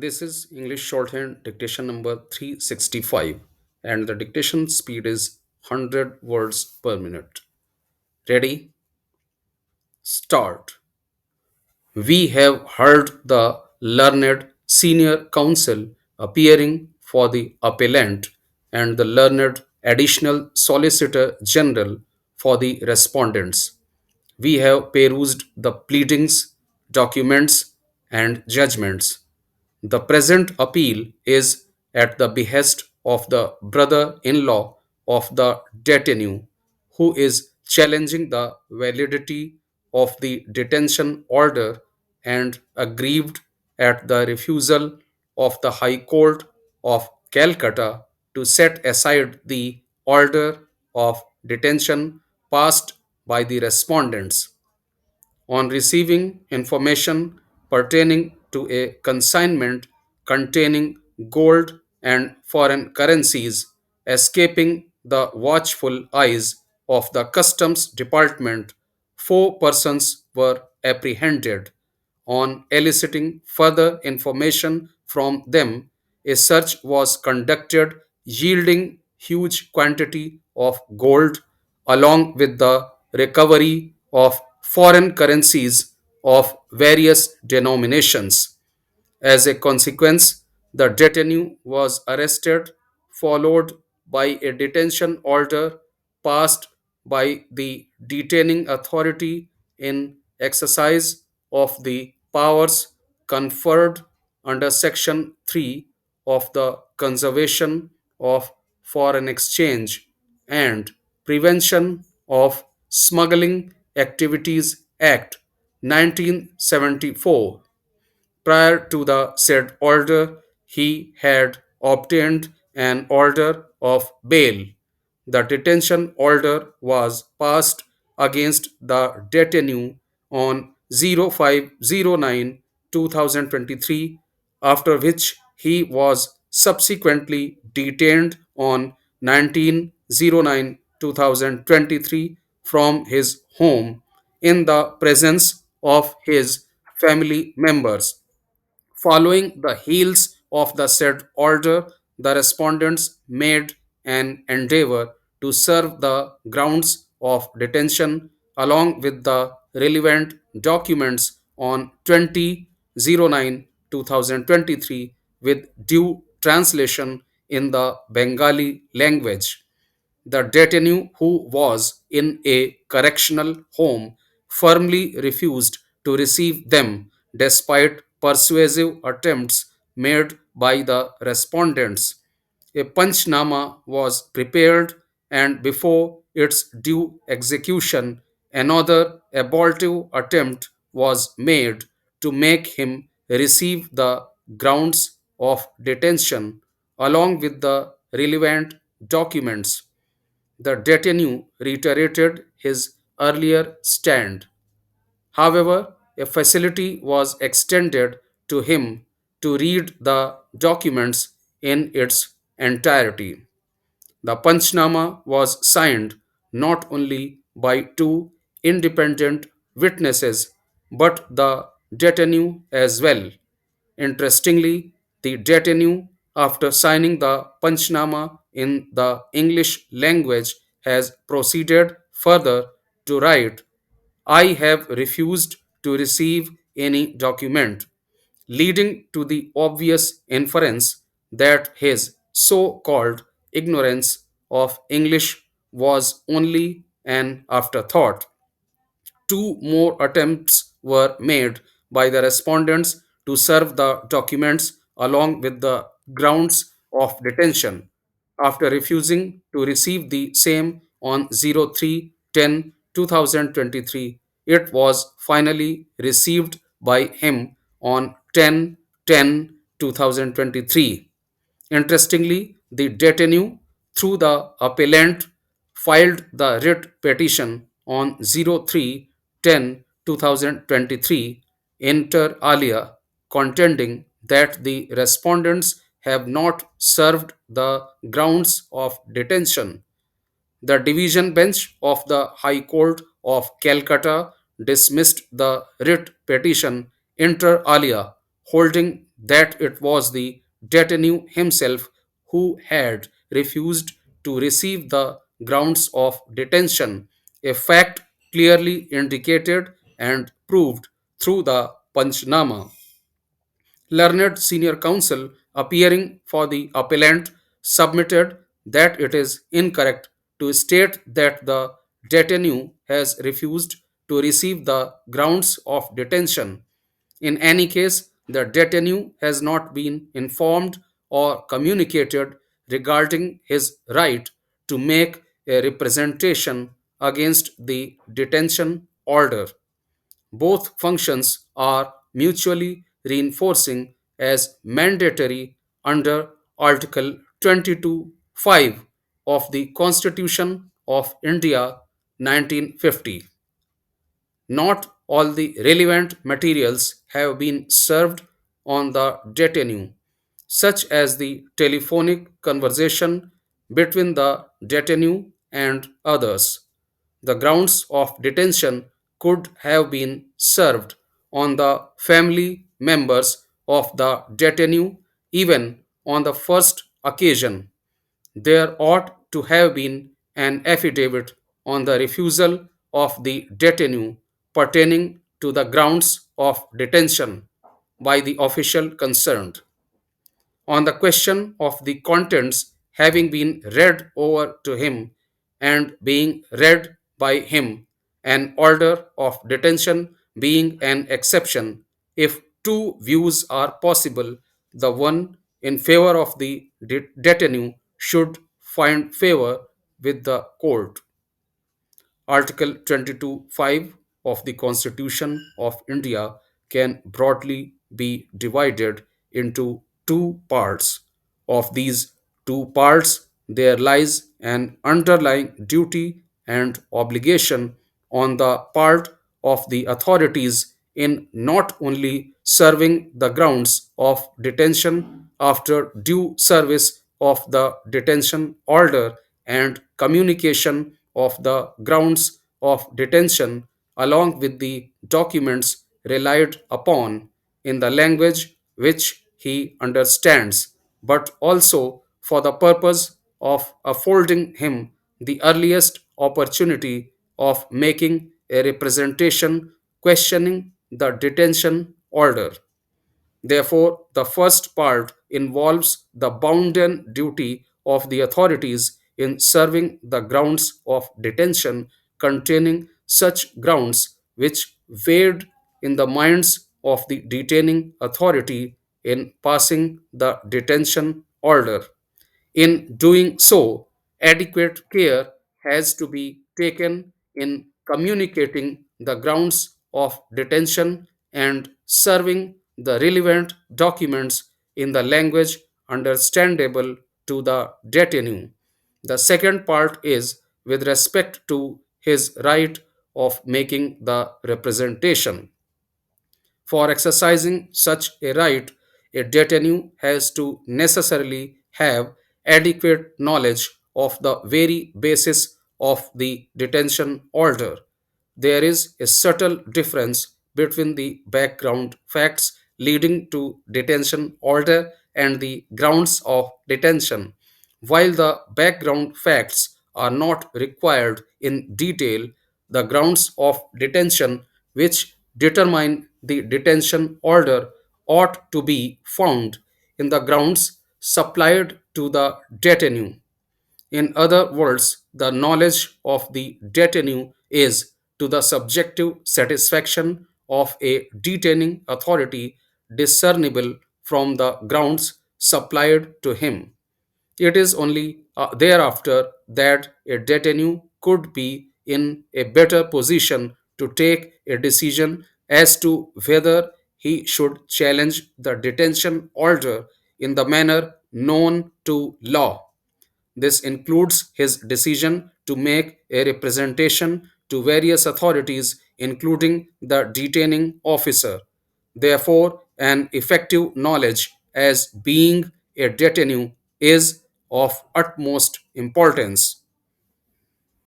This is English shorthand dictation number 365 and the dictation speed is 100 words per minute. Ready? Start. We have heard the learned senior counsel appearing for the appellant and the learned additional solicitor general for the respondents. We have perused the pleadings, documents, and judgments. The present appeal is at the behest of the brother in law of the détenu, who is challenging the validity of the detention order and aggrieved at the refusal of the High Court of Calcutta to set aside the order of detention passed by the respondents. On receiving information pertaining to a consignment containing gold and foreign currencies escaping the watchful eyes of the Customs Department, four persons were apprehended. On eliciting further information from them, a search was conducted yielding huge quantity of gold along with the recovery of foreign currencies of various denominations. As a consequence, the détenu was arrested, followed by a detention order passed by the detaining authority in exercise of the powers conferred under Section 3 of the Conservation of Foreign Exchange and Prevention of Smuggling Activities Act 1974. Prior to the said order, he had obtained an order of bail. The detention order was passed against the détenu on 0509 2023, after which he was subsequently detained on 1909 2023 from his home in the presence of his family members. Following the heels of the said order, the respondents made an endeavor to serve the grounds of detention along with the relevant documents on 2009 2023 with due translation in the Bengali language. The détenu, who was in a correctional home, firmly refused to receive them despite persuasive attempts made by the respondents. A panchnama was prepared, and before its due execution, another abortive attempt was made to make him receive the grounds of detention along with the relevant documents. The détenu reiterated his earlier stand. However, a facility was extended to him to read the documents in its entirety. The Panchnama was signed not only by two independent witnesses but the détenu as well. Interestingly, the détenu, after signing the Panchnama in the English language, has proceeded further to write, I have refused to receive any document, leading to the obvious inference that his so called ignorance of English was only an afterthought. Two more attempts were made by the respondents to serve the documents along with the grounds of detention. After refusing to receive the same on 03/10/2023, it was finally received by him on 10/10/2023. Interestingly, the détenu, through the appellant, filed the writ petition on 03/10/2023 inter alia, contending that the respondents have not served the grounds of detention. The division bench of the High Court of Calcutta dismissed the writ petition inter alia, holding that it was the detainee himself who had refused to receive the grounds of detention, a fact clearly indicated and proved through the Panchnama. Learned senior counsel appearing for the appellant submitted that it is incorrect to state that the detainee has refused to receive the grounds of detention. In any case, the detainee has not been informed or communicated regarding his right to make a representation against the detention order. Both functions are mutually reinforcing as mandatory under Article 22(5) of the Constitution of India 1950. Not all the relevant materials have been served on the detainee, such as the telephonic conversation between the detainee and others. The grounds of detention could have been served on the family members of the detainee even on the first occasion. There ought to have been an affidavit on the refusal of the detainee pertaining to the grounds of detention by the official concerned. On the question of the contents having been read over to him and being read by him, an order of detention being an exception, if two views are possible, the one in favor of the detainee should find favor with the court. Article 22(5) of the Constitution of India can broadly be divided into two parts. Of these two parts, there lies an underlying duty and obligation on the part of the authorities in not only serving the grounds of detention after due service of the detention order and communication of the grounds of detention along with the documents relied upon in the language which he understands, but also for the purpose of affording him the earliest opportunity of making a representation questioning the detention order. Therefore, the first part involves the bounden duty of the authorities in serving the grounds of detention containing such grounds which weighed in the minds of the detaining authority in passing the detention order. In doing so, adequate care has to be taken in communicating the grounds of detention and serving the relevant documents in the language understandable to the detainee. The second part is with respect to his right of making the representation. For exercising such a right, a detainee has to necessarily have adequate knowledge of the very basis of the detention order. There is a subtle difference between the background facts leading to detention order and the grounds of detention. While the background facts are not required in detail, the grounds of detention which determine the detention order ought to be found in the grounds supplied to the detainee. In other words, the knowledge of the detainee is to the subjective satisfaction of a detaining authority discernible from the grounds supplied to him. It is only thereafter that a detainee could be in a better position to take a decision as to whether he should challenge the detention order in the manner known to law. This includes his decision to make a representation to various authorities, including the detaining officer. Therefore, an effective knowledge as being a detainee is of utmost importance.